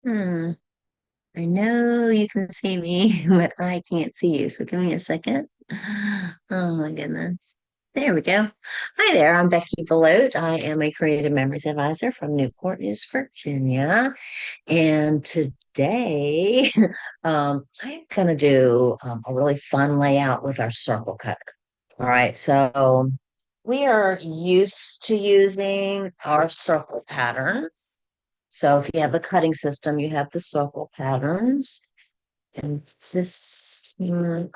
Hmm. I know you can see me, but I can't see you. So give me a second. Oh my goodness. There we go. Hi there. I'm Becky Belote. I am a creative memories advisor from Newport News, Virginia. And today, I'm going to do a really fun layout with our circle cutter. All right. So we are used to using our circle patterns. So if you have the cutting system, you have the circle patterns. And this, didn't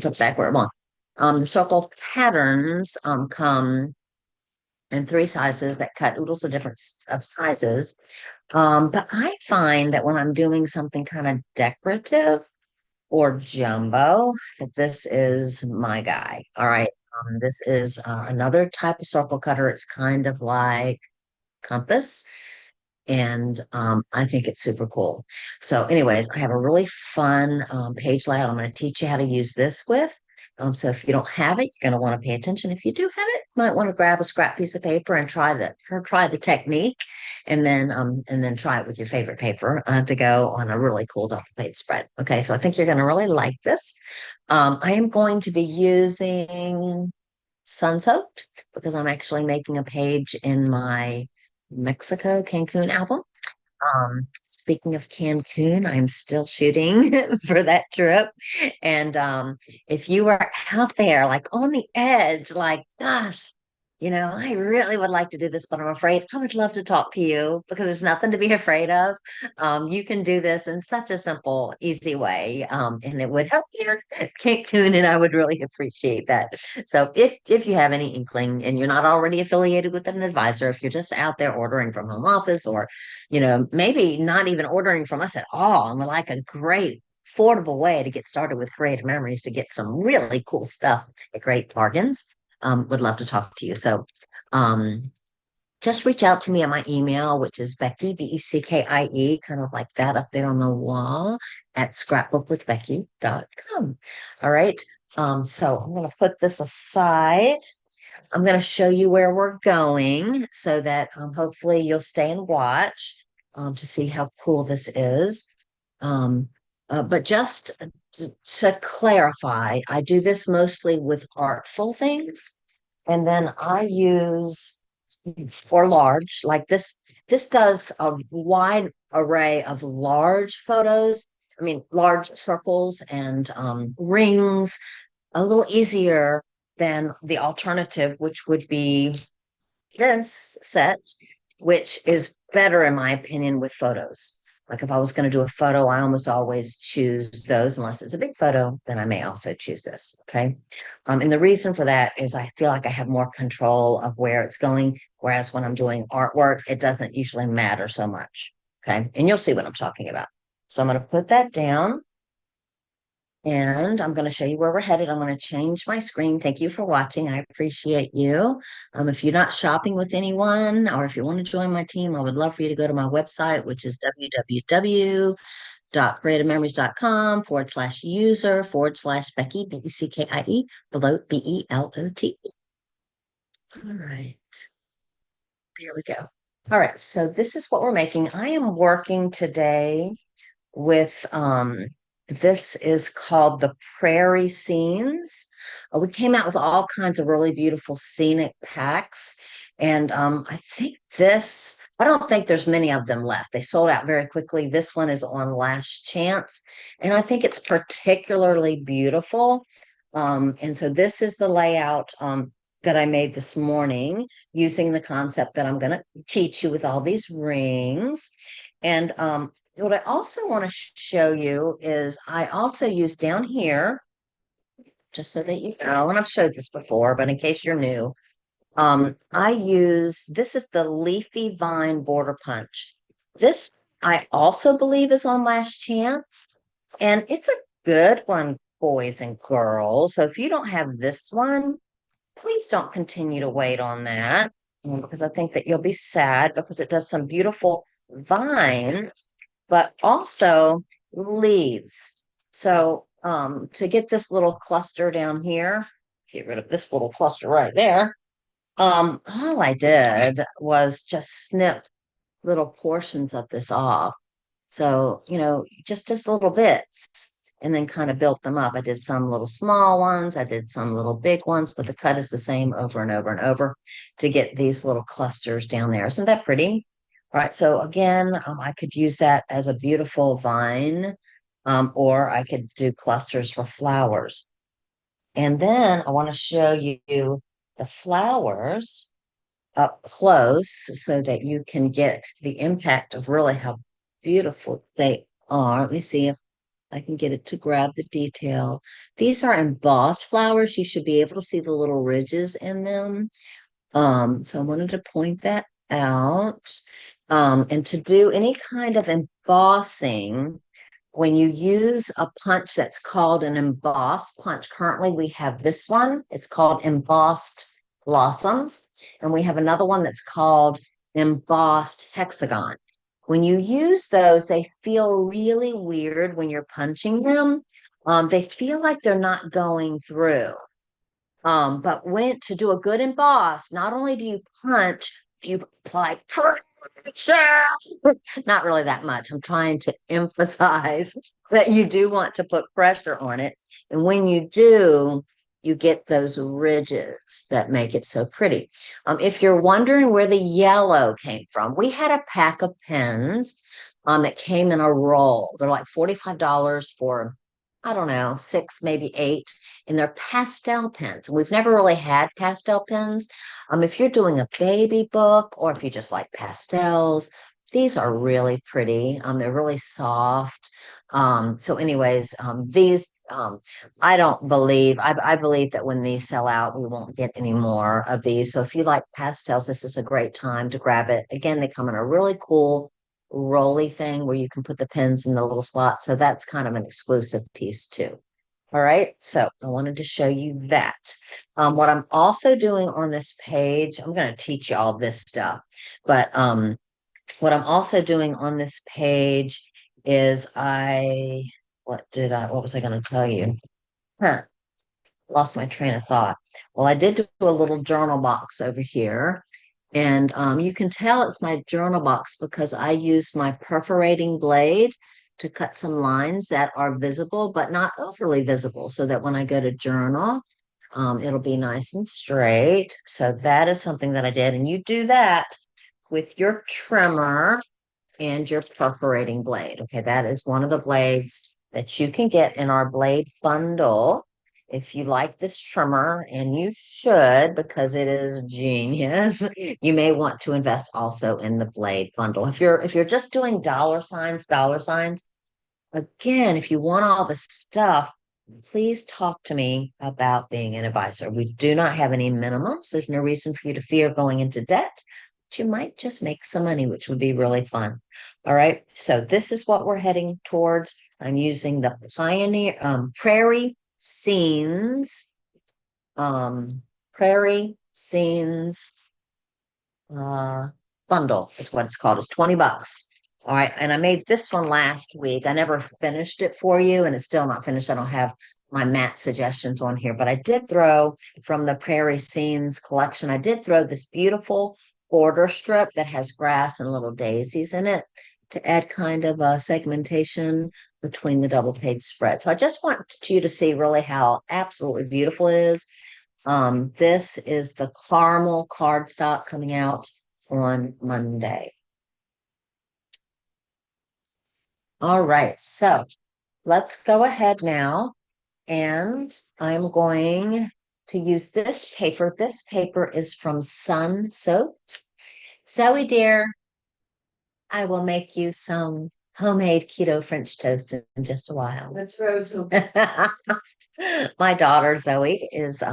put back where I want. The circle patterns come in three sizes that cut oodles of different of sizes. But I find that when I'm doing something kind of decorative or jumbo, that this is my guy. All right. This is another type of circle cutter. It's kind of like compass and I think it's super cool. So, anyways, I have a really fun page layout. I'm going to teach you how to use this with. So, if you don't have it, you're going to want to pay attention. If you do have it, you might want to grab a scrap piece of paper and try the technique, and then try it with your favorite paper to go on a really cool double page spread. Okay, so I think you're going to really like this. I am going to be using sun soaked because I'm actually making a page in my Mexico Cancun album. Speaking of Cancun, I'm still shooting for that trip. And if you were out there, like on the edge, like, gosh, I really would like to do this, but I'm afraid I would love to talk to you because there's nothing to be afraid of. You can do this in such a simple, easy way, and it would help your Cancun, and I would really appreciate that. So if you have any inkling and you're not already affiliated with an advisor, if you're just out there ordering from home office or maybe not even ordering from us at all. And we're like a great, affordable way to get started with creative memories to get some really cool stuff at great bargains. Would love to talk to you. So, um, just reach out to me at my email, which is Becky, Beckie, kind of like that up there on the wall at scrapbookwithbecky.com. All right. So I'm going to put this aside. I'm going to show you where we're going so that hopefully you'll stay and watch to see how cool this is. Um, but just to clarify, I do this mostly with artful things. And then I use for large, like this, this does a wide array of large photos. I mean, large circles and rings, a little easier than the alternative, which would be this set, which is better in my opinion with photos. Like if I was going to do a photo, I almost always choose those unless it's a big photo, then I may also choose this. Okay. And the reason for that is I feel like I have more control of where it's going. Whereas when I'm doing artwork, it doesn't usually matter so much. Okay. And you'll see what I'm talking about. So I'm going to put that down. And I'm going to show you where we're headed. I'm going to change my screen. Thank you for watching. I appreciate you. If you're not shopping with anyone or if you want to join my team, I would love for you to go to my website, which is www.creativememories.com/user/Becky, Beckie, below Belot. All right, there we go. All right, so this is what we're making. I am working today with this is called the Prairie Scenes. We came out with all kinds of really beautiful scenic packs. And I don't think there's many of them left. They sold out very quickly. This one is on last chance. And I think it's particularly beautiful. And so this is the layout that I made this morning using the concept that I'm going to teach you with all these rings. And what I also want to show you is I also use down here, just so that you know, and I've showed this before, but in case you're new, I use, this is the Leafy Vine Border Punch. This I also believe is on last chance, and it's a good one, boys and girls. So if you don't have this one, please don't continue to wait on that because I think that you'll be sad because it does some beautiful vine but also leaves. So to get this little cluster down here, get rid of this little cluster right there. All I did was just snip little portions of this off. So, just little bits and then kind of built them up. I did some little small ones, I did some little big ones, but the cut is the same over and over and over to get these little clusters down there. Isn't that pretty? All right, so again, I could use that as a beautiful vine, or I could do clusters for flowers. And then I want to show you the flowers up close so that you can get the impact of really how beautiful they are. Let me see if I can get it to grab the detail. These are embossed flowers. You should be able to see the little ridges in them. So I wanted to point that out. And to do any kind of embossing, when you use a punch that's called an embossed punch, currently we have this one. It's called embossed blossoms. And we have another one that's called embossed hexagon. When you use those, they feel really weird when you're punching them. They feel like they're not going through. But when to do a good emboss, not only do you punch, you apply pressure. Not really that much. I'm trying to emphasize that you do want to put pressure on it. And when you do, you get those ridges that make it so pretty. If you're wondering where the yellow came from, we had a pack of pens that came in a roll. They're like $45 for, I don't know, six, maybe eight, and they're pastel pens. We've never really had pastel pens. If you're doing a baby book or if you just like pastels, these are really pretty. They're really soft. So anyways, these I believe that when these sell out, we won't get any more of these. So if you like pastels, this is a great time to grab it. Again, they come in a really cool rolly thing where you can put the pins in the little slots. So that's kind of an exclusive piece too. All right, so I wanted to show you that. What I'm also doing on this page, I'm going to teach you all this stuff, but what I'm also doing on this page is what was I going to tell you? Huh, lost my train of thought. Well, I did do a little journal box over here, and you can tell it's my journal box because I use my perforating blade to cut some lines that are visible, but not overly visible, so that when I go to journal, it'll be nice and straight. So that is something that I did. And you do that with your trimmer and your perforating blade. Okay, that is one of the blades that you can get in our blade bundle. If you like this trimmer, and you should because it is genius, you may want to invest also in the blade bundle. If you're just doing dollar signs, again, if you want all the stuff, please talk to me about being an advisor. We do not have any minimums. There's no reason for you to fear going into debt. But you might just make some money, which would be really fun. All right. So this is what we're heading towards. I'm using the Prairie Scenes, Prairie Scenes uh, bundle is what it's called. It's 20 bucks. All right. And I made this one last week. I never finished it for you, and it's still not finished. I don't have my matte suggestions on here, but I did throw from the Prairie Scenes collection. I did throw this beautiful border strip that has grass and little daisies in it to add kind of a segmentation between the double page spread. So I just want you to see really how absolutely beautiful it is. This is the caramel cardstock coming out on Monday. All right, so let's go ahead now, and I'm going to use this paper. This paper is from Sun Soaked. Zoe, dear, I will make you some homemade keto French toast in just a while. That's what I was hoping. My daughter Zoe is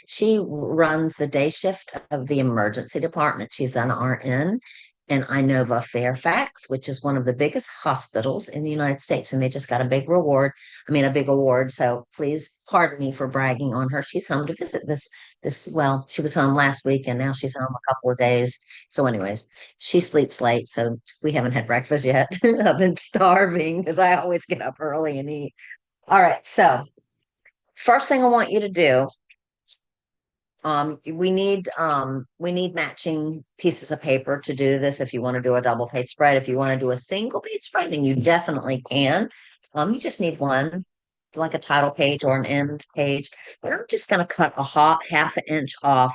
she runs the day shift of the emergency department. She's an RN in Inova Fairfax, which is one of the biggest hospitals in the United States. And they just got a big reward. I mean, a big award. So please pardon me for bragging on her. She's home to visit well, she was home last week and now she's home a couple of days. So anyways, she sleeps late. So we haven't had breakfast yet. I've been starving because I always get up early and eat. All right. So first thing I want you to do we need matching pieces of paper to do this. If you want to do a double page spread, if you want to do a single page spread, then you definitely can. You just need one, like a title page or an end page. And I'm just going to cut a hot half an inch off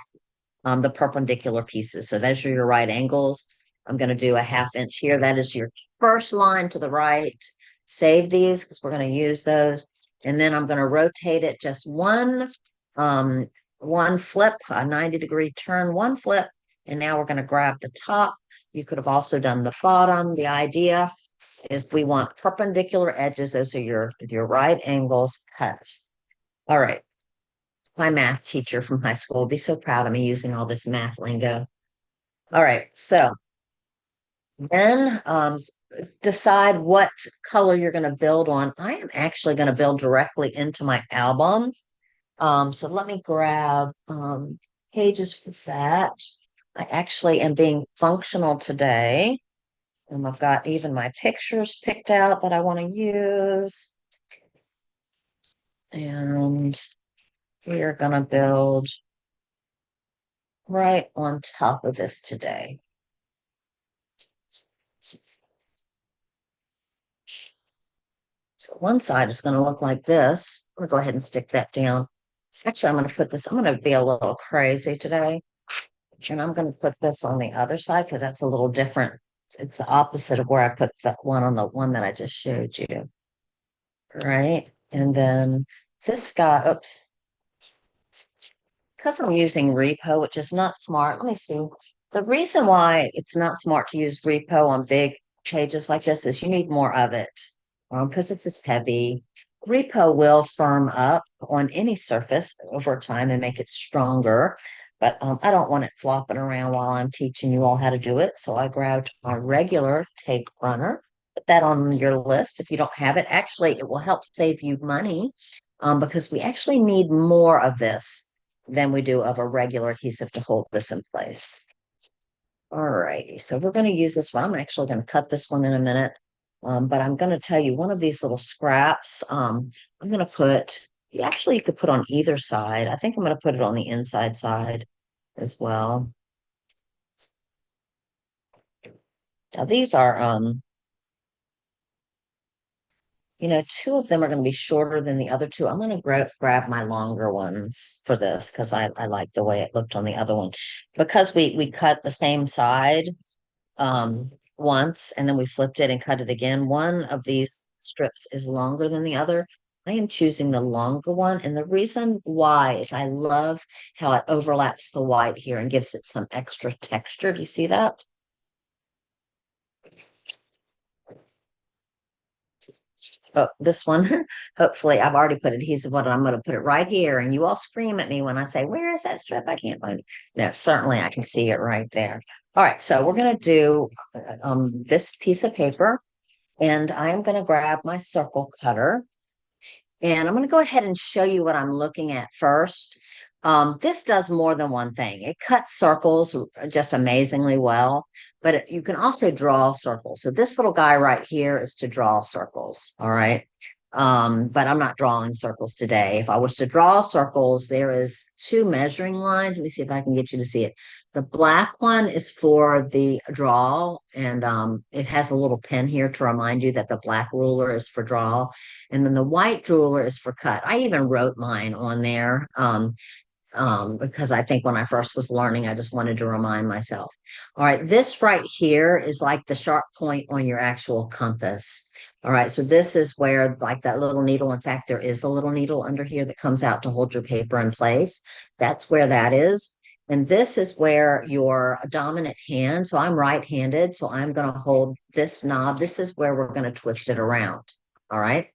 the perpendicular pieces. So those are your right angles. I'm going to do a half inch here. That is your first line to the right. Save these because we're going to use those. And then I'm going to rotate it just um, one flip, a 90-degree turn, one flip. And now we're going to grab the top. You could have also done the bottom. The idea is we want perpendicular edges. Those are your right angles cut. All right. My math teacher from high school will be so proud of me using all this math lingo. All right, so then decide what color you're going to build on. I am actually going to build directly into my album. So let me grab pages for that. I actually am being functional today. And I've got even my pictures picked out that I want to use. And we are going to build right on top of this today. So one side is going to look like this. I'm going to go ahead and stick that down. Actually, I'm going to put this, I'm going to be a little crazy today. And I'm going to put this on the other side because that's a little different. It's the opposite of where I put the one on the one that I just showed you. Right. And then this guy, oops, because I'm using repo, which is not smart. Let me see. The reason why it's not smart to use repo on big pages like this is you need more of it. Because this is heavy. Repo will firm up on any surface over time and make it stronger. But I don't want it flopping around while I'm teaching you all how to do it. So I grabbed my regular tape runner. Put that on your list. If you don't have it, actually, it will help save you money because we actually need more of this than we do of a regular adhesive to hold this in place. All righty, so we're going to use this one. I'm actually going to cut this one in a minute, but I'm going to tell you one of these little scraps. I'm going to put, actually, you could put on either side. I think I'm going to put it on the inside side as well. Now these are, two of them are going to be shorter than the other two. I'm going to grab my longer ones for this because I like the way it looked on the other one. Because we cut the same side once and then we flipped it and cut it again. One of these strips is longer than the other. I am choosing the longer one. And the reason why is I love how it overlaps the white here and gives it some extra texture. Do you see that? Oh, this one, hopefully I've already put adhesive on it. I'm going to put it right here. And you all scream at me when I say, where is that strip? I can't find it. No, certainly I can see it right there. All right, so we're going to do this piece of paper and I'm going to grab my circle cutter and I'm going to go ahead and show you what I'm looking at first. This does more than one thing. It cuts circles just amazingly well, but you can also draw circles. So this little guy right here is to draw circles. All right. But I'm not drawing circles today. If I was to draw circles, there is two measuring lines. Let me see if I can get you to see it. The black one is for the draw, and it has a little pin here to remind you that the black ruler is for draw, and then the white ruler is for cut. I even wrote mine on there. Because I think when I first was learning, I just wanted to remind myself. All right, this right here is like the sharp point on your actual compass. All right, so this is where like that little needle, in fact, there is a little needle under here that comes out to hold your paper in place. That's where that is. And this is where your dominant hand, so I'm right-handed, so I'm going to hold this knob. This is where we're going to twist it around. All right.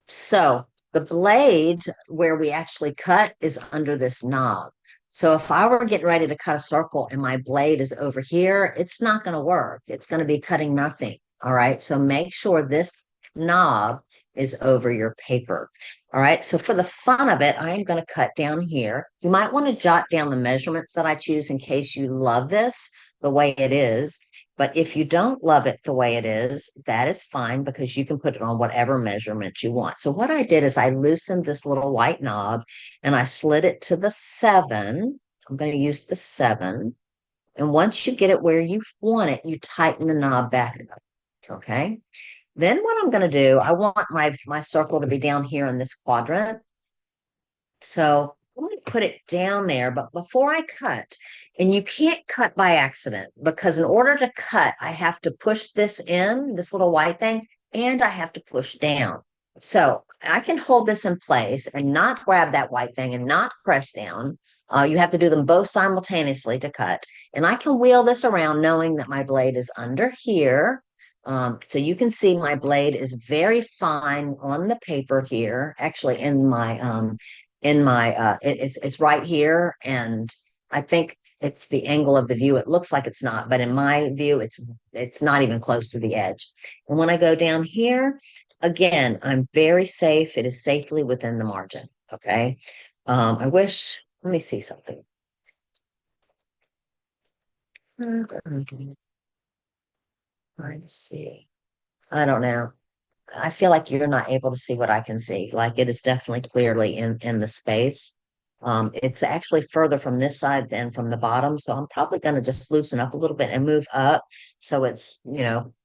So the blade where we actually cut is under this knob. So if I were getting ready to cut a circle and my blade is over here, it's not going to work. It's going to be cutting nothing. All right. So make sure this knob is over your paper. All right. So for the fun of it, I'm going to cut down here. You might want to jot down the measurements that I choose in case you love this the way it is. But if you don't love it the way it is, that is fine because you can put it on whatever measurement you want. So what I did is I loosened this little white knob and I slid it to the 7. I'm going to use the 7. And once you get it where you want it, you tighten the knob back up. Okay. Then what I'm going to do, I want my circle to be down here in this quadrant. So I'm going to put it down there, but before I cut, and you can't cut by accident because in order to cut, I have to push this in, this little white thing, and I have to push down. So I can hold this in place and not grab that white thing and not press down. You have to do them both simultaneously to cut. And I can wheel this around knowing that my blade is under here. So you can see my blade is very fine on the paper here, actually it's right here, and I think it's the angle of the view. It looks like it's not, but in my view, it's not even close to the edge. And when I go down here, again, I'm very safe. It is safely within the margin. Okay. I wish, let me see something. Trying to see. I don't know. I feel like you're not able to see what I can see. Like it is definitely clearly in the space. It's actually further from this side than from the bottom. So I'm probably going to just loosen up a little bit and move up. So it's,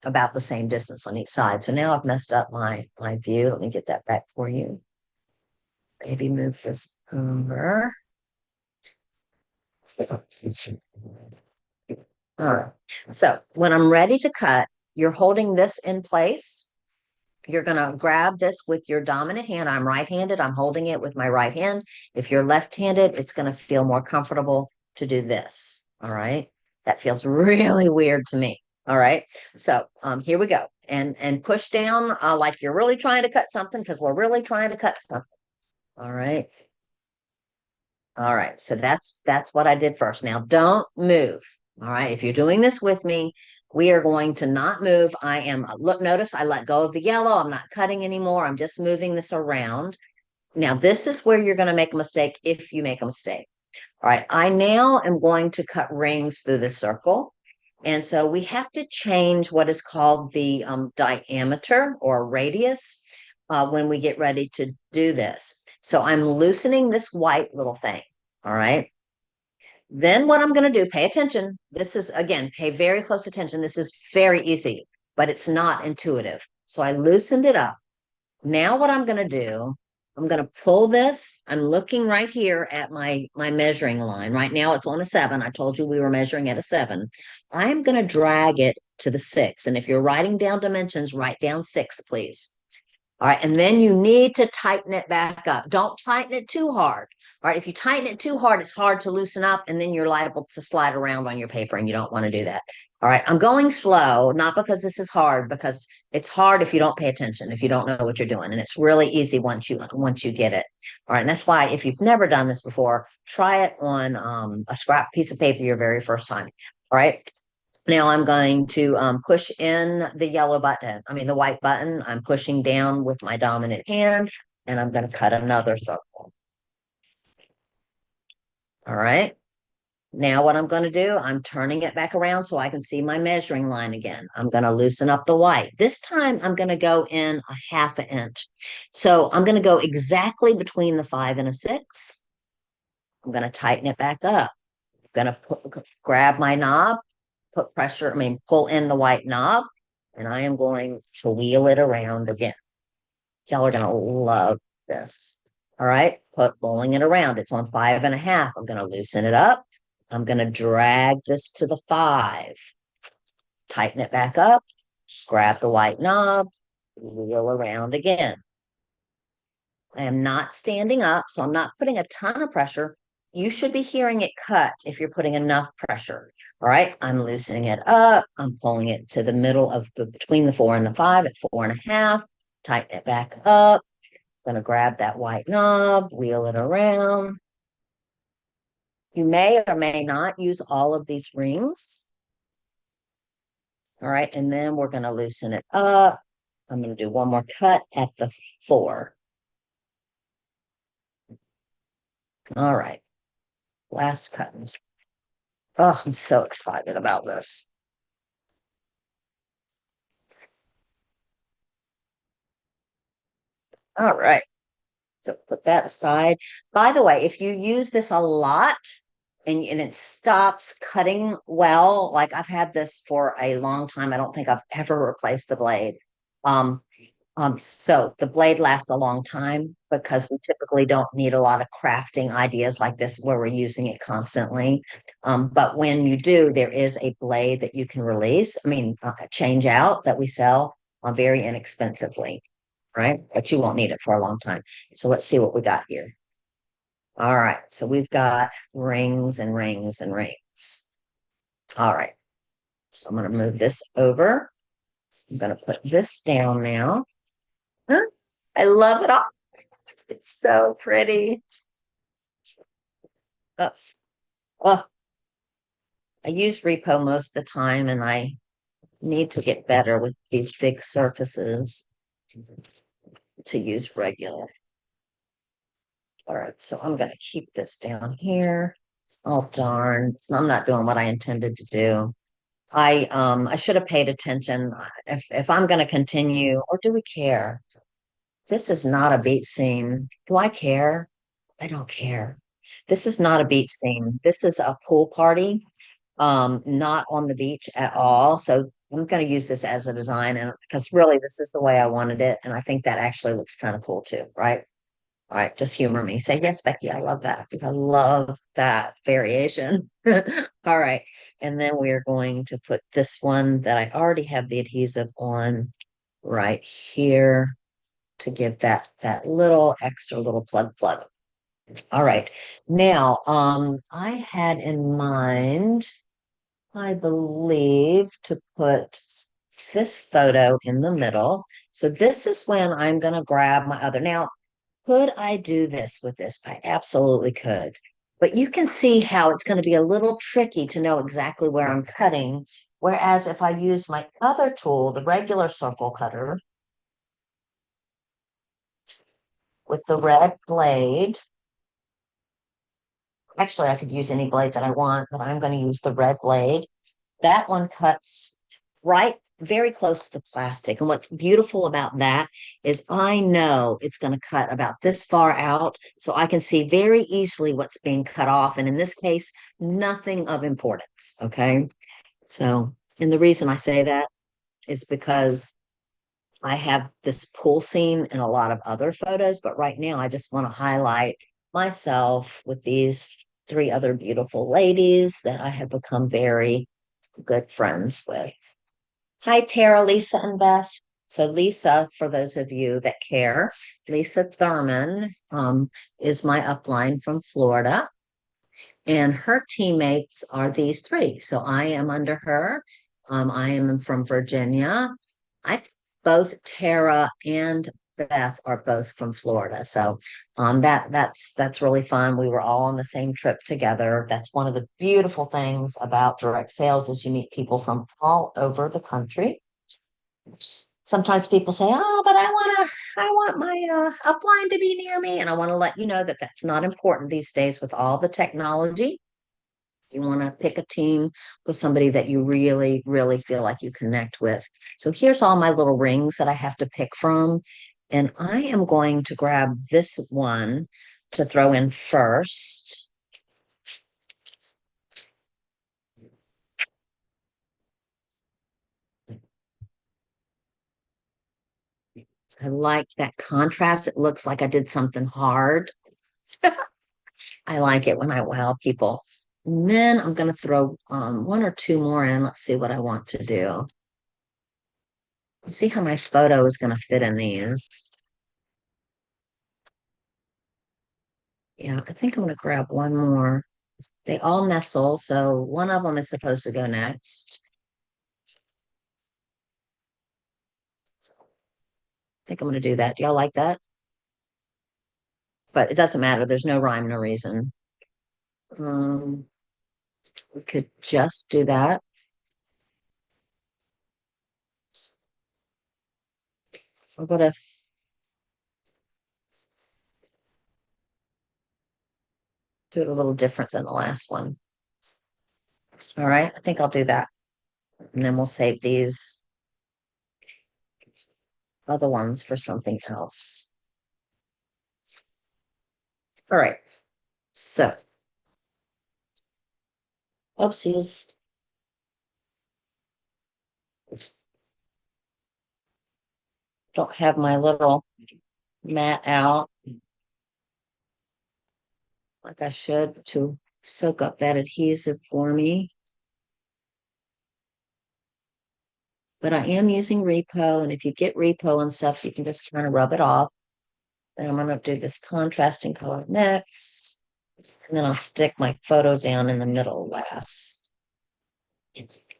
about the same distance on each side. So now I've messed up my view. Let me get that back for you. Maybe move this over. All right. So when I'm ready to cut, you're holding this in place. You're going to grab this with your dominant hand. I'm right-handed. I'm holding it with my right hand. If you're left-handed, it's going to feel more comfortable to do this. All right. That feels really weird to me. All right. So here we go. And push down like you're really trying to cut something because we're really trying to cut something. All right. All right. So that's what I did first. Now don't move. All right. If you're doing this with me, we are going to not move. Notice I let go of the yellow. I'm not cutting anymore. I'm just moving this around. Now, this is where you're going to make a mistake if you make a mistake. All right. I now am going to cut rings through the circle. And so we have to change what is called the diameter or radius when we get ready to do this. So I'm loosening this white little thing. All right. Then what I'm going to do, pay attention. This is, again, pay very close attention. This is very easy, but it's not intuitive. So I loosened it up. Now what I'm going to do, I'm going to pull this. I'm looking right here at my measuring line. Right now it's on a 7. I told you we were measuring at a 7. I'm going to drag it to the 6. And if you're writing down dimensions, write down 6, please. All right. And then you need to tighten it back up. Don't tighten it too hard. All right. If you tighten it too hard, it's hard to loosen up and then you're liable to slide around on your paper and you don't want to do that. All right. I'm going slow, not because this is hard, because it's hard if you don't pay attention, if you don't know what you're doing. And it's really easy once you get it. All right. And that's why if you've never done this before, try it on a scrap piece of paper your very first time. All right. Now I'm going to push in the the white button. I'm pushing down with my dominant hand, and I'm going to cut another circle. All right. Now what I'm going to do, I'm turning it back around so I can see my measuring line again. I'm going to loosen up the white. This time I'm going to go in a 1/2 inch. So I'm going to go exactly between the 5 and a 6. I'm going to tighten it back up. I'm going to grab my knob, pull in the white knob, and I am going to wheel it around again. Y'all are going to love this. All right, pulling it around. It's on 5.5. I'm going to loosen it up. I'm going to drag this to the 5, tighten it back up, grab the white knob, wheel around again. I am not standing up, so I'm not putting a ton of pressure. You should be hearing it cut if you're putting enough pressure. All right, I'm loosening it up. I'm pulling it to the middle of between the 4 and the 5 at 4.5. Tighten it back up. I'm going to grab that white knob, wheel it around. You may or may not use all of these rings. All right, and then we're going to loosen it up. I'm going to do one more cut at the 4. All right, last cut. Oh, I'm so excited about this. All right. So put that aside. By the way, if you use this a lot and it stops cutting well, like I've had this for a long time. I don't think I've ever replaced the blade. Um, so the blade lasts a long time because we typically don't need a lot of crafting ideas like this where we're using it constantly. But when you do, there is a blade that you can release, change out that we sell very inexpensively, right? But you won't need it for a long time. So let's see what we got here. All right. So we've got rings and rings and rings. All right. So I'm going to move this over. I'm going to put this down now. Huh? I love it all. It's so pretty. Oops. Oh, I use repo most of the time and I need to get better with these big surfaces to use regular. All right, so I'm going to keep this down here. Oh darn, I'm not doing what I intended to do. I should have paid attention. If I'm going to continue, or do we care? This is not a beach scene. Do I care? I don't care. This is not a beach scene. This is a pool party, not on the beach at all. So I'm going to use this as a design, and because really this is the way I wanted it, and I think that actually looks kind of cool too, right? All right, just humor me. Say yes, Becky. I love that. I love that variation. All right, and then we are going to put this one that I already have the adhesive on right here to give that little extra little plug. All right. Now, I had in mind, I believe, to put this photo in the middle. So this is when I'm going to grab my other. Now, could I do this with this? I absolutely could. But you can see how it's going to be a little tricky to know exactly where I'm cutting. Whereas if I use my other tool, the regular circle cutter with the red blade, actually, I could use any blade that I want, but I'm going to use the red blade. That one cuts right very close to the plastic. And what's beautiful about that is I know it's going to cut about this far out, so I can see very easily what's being cut off. And in this case, nothing of importance. Okay. So, and the reason I say that is because I have this pool scene in a lot of other photos, but right now I just want to highlight myself with these three other beautiful ladies that I have become very good friends with. Hi, Tara, Lisa, and Beth. So, Lisa, for those of you that care, Lisa Thurman is my upline from Florida, and her teammates are these three. So, I am under her. I am from Virginia. I both Tara and Beth are both from Florida. So that's really fun. We were all on the same trip together. That's one of the beautiful things about direct sales is you meet people from all over the country. Sometimes people say, "Oh, but I want my upline to be near me," and I want to let you know that that's not important these days with all the technology. You want to pick a team with somebody that you really, really feel like you connect with. So here's all my little rings that I have to pick from. And I am going to grab this one to throw in first. I like that contrast. It looks like I did something hard. I like it when I wow people. And then I'm going to throw one or two more in. Let's see what I want to do. See how my photo is going to fit in these. Yeah, I think I'm going to grab one more. They all nestle, so one of them is supposed to go next. I think I'm going to do that. Do y'all like that? But it doesn't matter. There's no rhyme, no reason. Um, we could just do that. We're going to do it a little different than the last one. All right. I think I'll do that. And then we'll save these other ones for something else. All right. So, oopsies. Don't have my little mat out like I should to soak up that adhesive for me. But I am using Repo, and if you get Repo and stuff, you can just kind of rub it off. Then I'm going to do this contrasting color next, and then I'll stick my photo down in the middle last.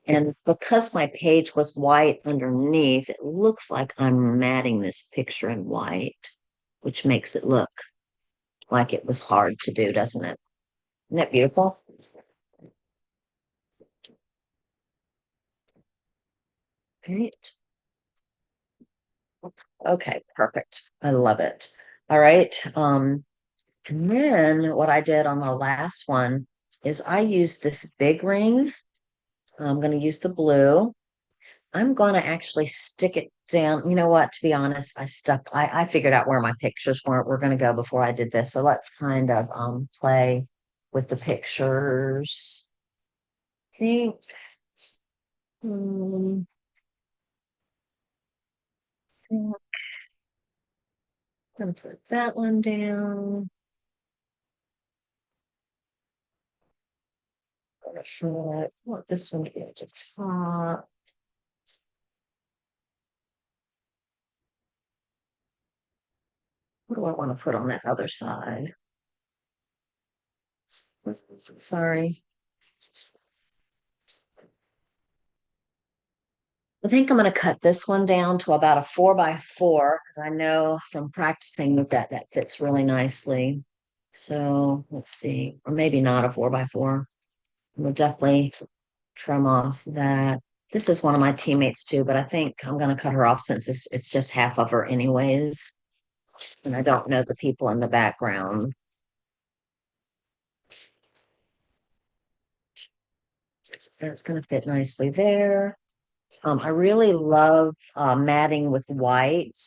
And because my page was white underneath, it looks like I'm matting this picture in white, which makes it look like it was hard to do, doesn't it? Isn't that beautiful? Right. Okay, perfect. I love it. All right. And then what I did on the last one is I used this big ring. I'm going to use the blue. I'm going to actually stick it down. You know what? To be honest, I figured out where my pictures were going to go before I did this. So let's kind of play with the pictures. I think, um, I'm going to put that one down. I want this one to be at the top. What do I want to put on that other side? Sorry. I think I'm going to cut this one down to about a 4 by 4 because I know from practicing that fits really nicely. So let's see, or maybe not a 4 by 4. We'll definitely trim off that. This is one of my teammates too, but I think I'm going to cut her off since it's just half of her anyways. And I don't know the people in the background. So that's going to fit nicely there. I really love matting with white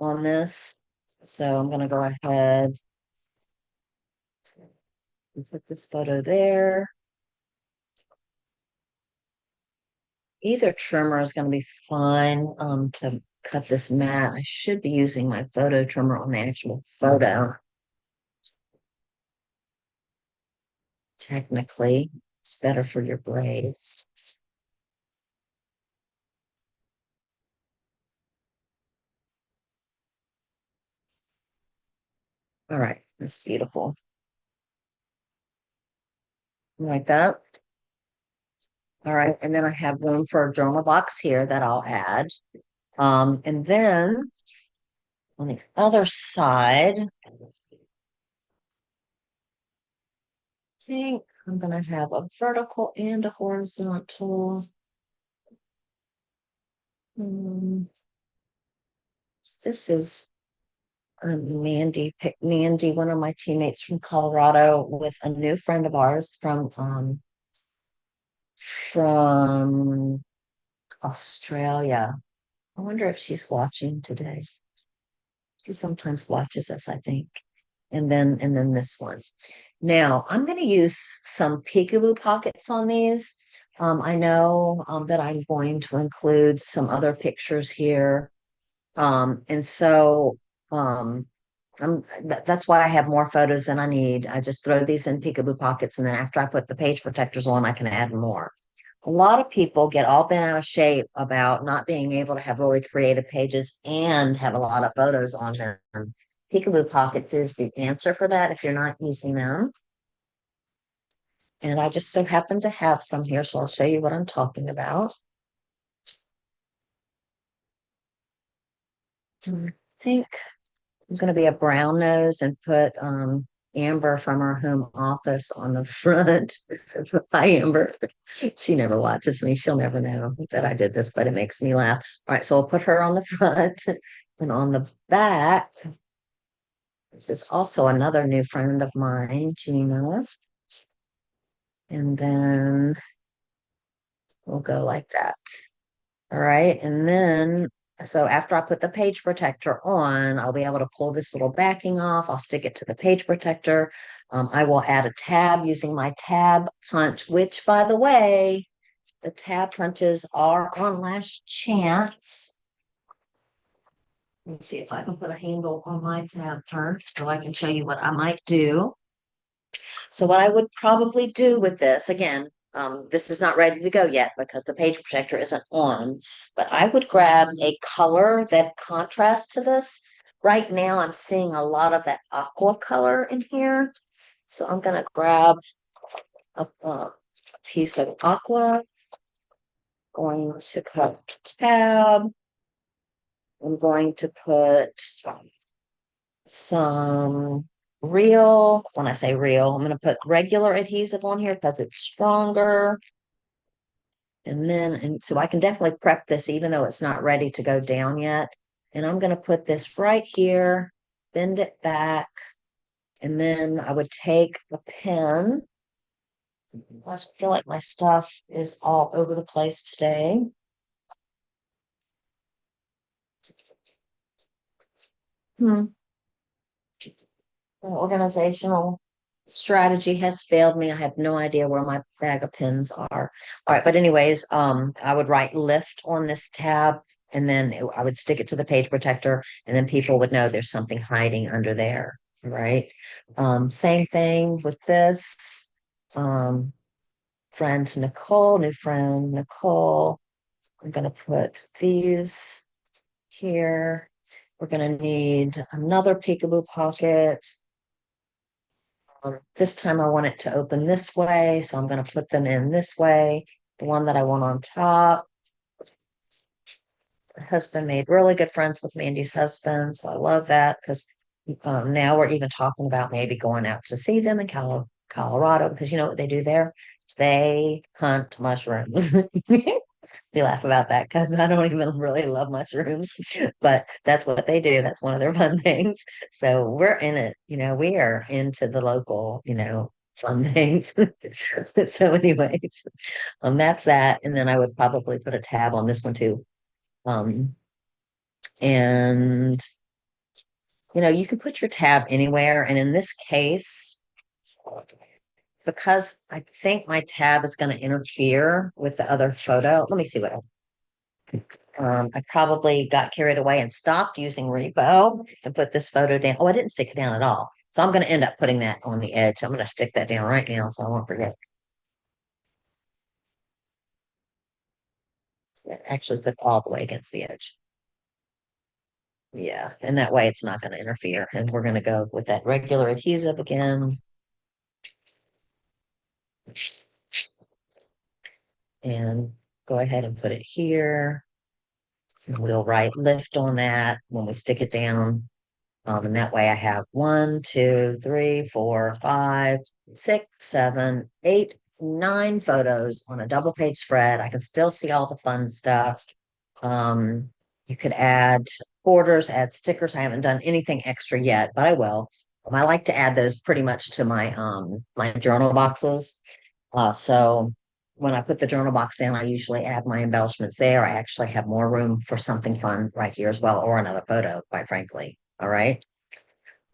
on this. So I'm going to go ahead and put this photo there. Either trimmer is going to be fine to cut this mat. I should be using my photo trimmer on the actual photo. Technically, it's better for your braids. All right, that's beautiful. Like that. All right, and then I have room for a journal box here that I'll add. And then on the other side, I think I'm going to have a vertical and a horizontal. Hmm, this is Mandy, one of my teammates from Colorado, with a new friend of ours from Australia. I wonder if she's watching today. She sometimes watches us, I think. And then this one. Now I'm going to use some peekaboo pockets on these. I know that I'm going to include some other pictures here. And so that's why I have more photos than I need. I just throw these in peekaboo pockets, and then after I put the page protectors on, I can add more. A lot of people get all bent out of shape about not being able to have really creative pages and have a lot of photos on them. Peekaboo pockets is the answer for that if you're not using them. And I just so happen to have some here, so I'll show you what I'm talking about. I think I'm going to be a brown nose and put Amber from our home office on the front. Hi, Amber. She never watches me. She'll never know that I did this, but it makes me laugh. All right, so I'll put her on the front and on the back. This is also another new friend of mine, Gina. And then we'll go like that. All right. And then So after I put the page protector on, I'll be able to pull this little backing off. I'll stick it to the page protector. I will add a tab using my tab punch, which, by the way, the tab punches are on last chance. Let's see if I can put a handle on my tab turn so I can show you what I might do. So what I would probably do with this, again, this is not ready to go yet because the page protector isn't on, but I would grab a color that contrasts to this. Right now, I'm seeing a lot of that aqua color in here. So I'm going to grab a piece of aqua, going to cut tab. I'm going to put some real, when I say real, I'm going to put regular adhesive on here because it's stronger. And so I can definitely prep this even though it's not ready to go down yet. And I'm going to put this right here, bend it back, and then I would take a pen. I feel like my stuff is all over the place today. Hmm. Organizational strategy has failed me. I have no idea where my bag of pens are. All right, but anyways, I would write lift on this tab and then I would stick it to the page protector and then people would know there's something hiding under there, right? Same thing with this. Um, friend Nicole, new friend Nicole. I'm gonna put these here. We're gonna need another peekaboo pocket. This time I want it to open this way, so I'm going to put them in this way. The one that I want on top. My husband made really good friends with Mandy's husband, so I love that because now we're even talking about maybe going out to see them in Colorado because you know what they do there? They hunt mushrooms. We laugh about that because I don't even really love mushrooms, but that's what they do. That's one of their fun things. So we're in it, we are into the local, fun things. So, anyways, that's that. And then I would probably put a tab on this one too. Um, and you can put your tab anywhere. And in this case, because I think my tab is going to interfere with the other photo. Let me see what I probably got carried away and stopped using Repo and put this photo down. Oh, I didn't stick it down at all. So I'm going to end up putting that on the edge. I'm going to stick that down right now so I won't forget. Actually put all the way against the edge. Yeah, and that way it's not going to interfere. And we're going to go with that regular adhesive again. And go ahead and put it here. And we'll write lift on that when we stick it down. And that way I have 1, 2, 3, 4, 5, 6, 7, 8, 9 photos on a double page spread. I can still see all the fun stuff. Um, you could add borders, add stickers. I haven't done anything extra yet, but I will. I like to add those pretty much to my journal boxes. So when I put the journal box down, I usually add my embellishments there. I actually have more room for something fun right here as well, or another photo, quite frankly. All right.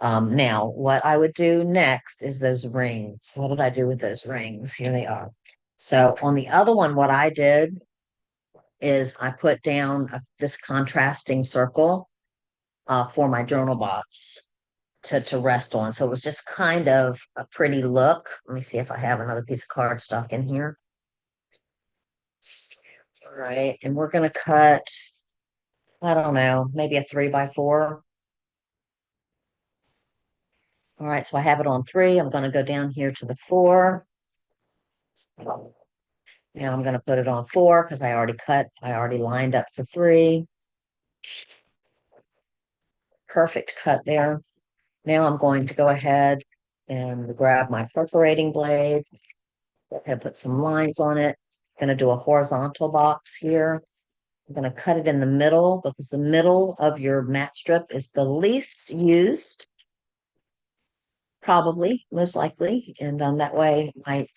Now, what I would do next is those rings. What did I do with those rings? Here they are. So on the other one, what I did is I put down this contrasting circle for my journal box to rest on. So it was just kind of a pretty look. Let me see if I have another piece of cardstock in here. All right, and we're going to cut, I don't know, maybe a 3x4. All right, so I have it on 3. I'm going to go down here to the 4. Now I'm going to put it on 4 because I already lined up to 3. Perfect cut there. Now I'm going to go ahead and grab my perforating blade. Go ahead and put some lines on it. I'm going to do a horizontal box here. I'm going to cut it in the middle because the middle of your mat strip is the least used, probably, most likely. And that way my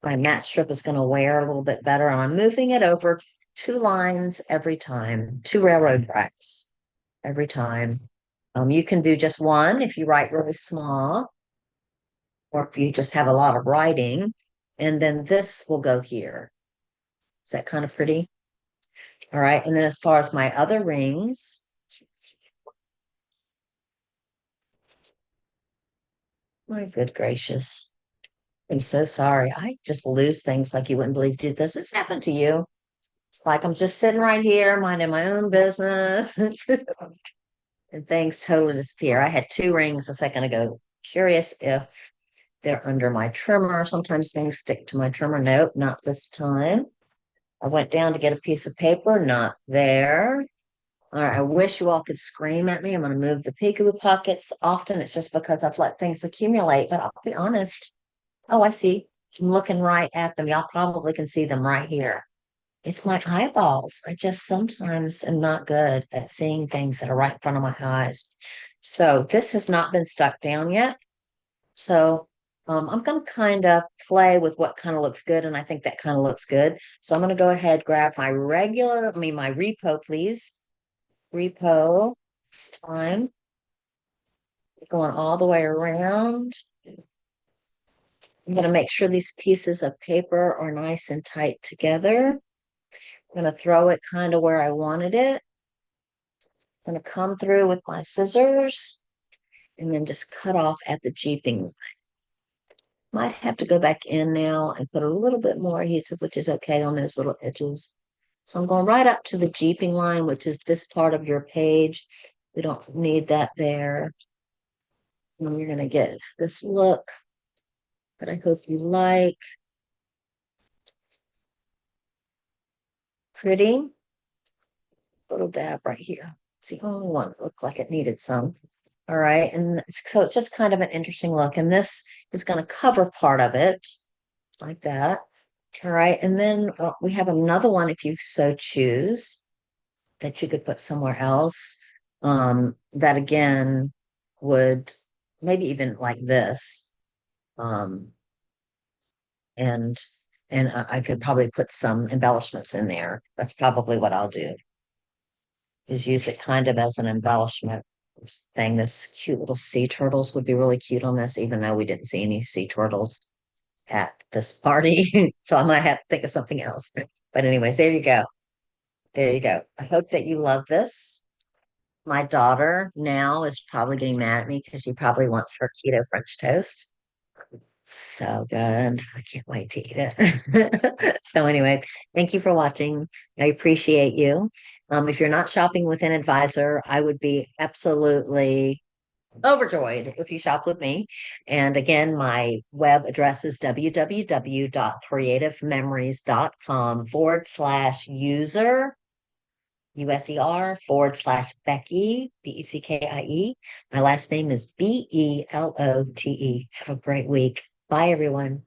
mat strip is going to wear a little bit better. And I'm moving it over two lines every time, two railroad tracks every time. You can do just one if you write really small, or if you just have a lot of writing, and then this will go here. Is that kind of pretty? All right. And then as far as my other rings, my good gracious. I'm so sorry. I just lose things like you wouldn't believe. Did this happened to you? Like I'm just sitting right here, minding my own business, and things totally disappear. I had two rings a second ago. Curious if they're under my trimmer. Sometimes things stick to my trimmer. Nope, not this time. I went down to get a piece of paper, not there. All right, I wish you all could scream at me. I'm going to move the peekaboo pockets. Often it's just because I've let things accumulate, but I'll be honest. Oh, I see. I'm looking right at them. Y'all probably can see them right here. It's my eyeballs. I just sometimes am not good at seeing things that are right in front of my eyes. So this has not been stuck down yet. So I'm going to kind of play with what kind of looks good. And I think that kind of looks good. So I'm going to go ahead, grab my my repo, please. Repo this time. Going all the way around. I'm going to make sure these pieces of paper are nice and tight together. I'm going to throw it kind of where I wanted it. I'm going to come through with my scissors and then just cut off at the jeeping. Might have to go back in now and put a little bit more adhesive, which is okay on those little edges. So I'm going right up to the jeeping line, which is this part of your page. We don't need that there. And you're going to get this look that I hope you like. Pretty. Little dab right here. It's the only one that looked like it needed some. All right. And so it's just kind of an interesting look. And this is going to cover part of it like that. All right. And then we have another one if you so choose that you could put somewhere else. That again would maybe even like this. Um, and I could probably put some embellishments in there. That's probably what I'll do, is use it kind of as an embellishment. This thing, this cute little sea turtles would be really cute on this, even though we didn't see any sea turtles at this party. So I might have to think of something else. But anyways, there you go. There you go. I hope that you love this. My daughter now is probably getting mad at me because she probably wants her keto French toast. So good. I can't wait to eat it. So anyway, thank you for watching. I appreciate you. If you're not shopping with an advisor, I would be absolutely overjoyed if you shop with me. And again, my web address is www.creativememories.com/user user/Beckie, Beckie. My last name is Belote. Have a great week. Bye, everyone.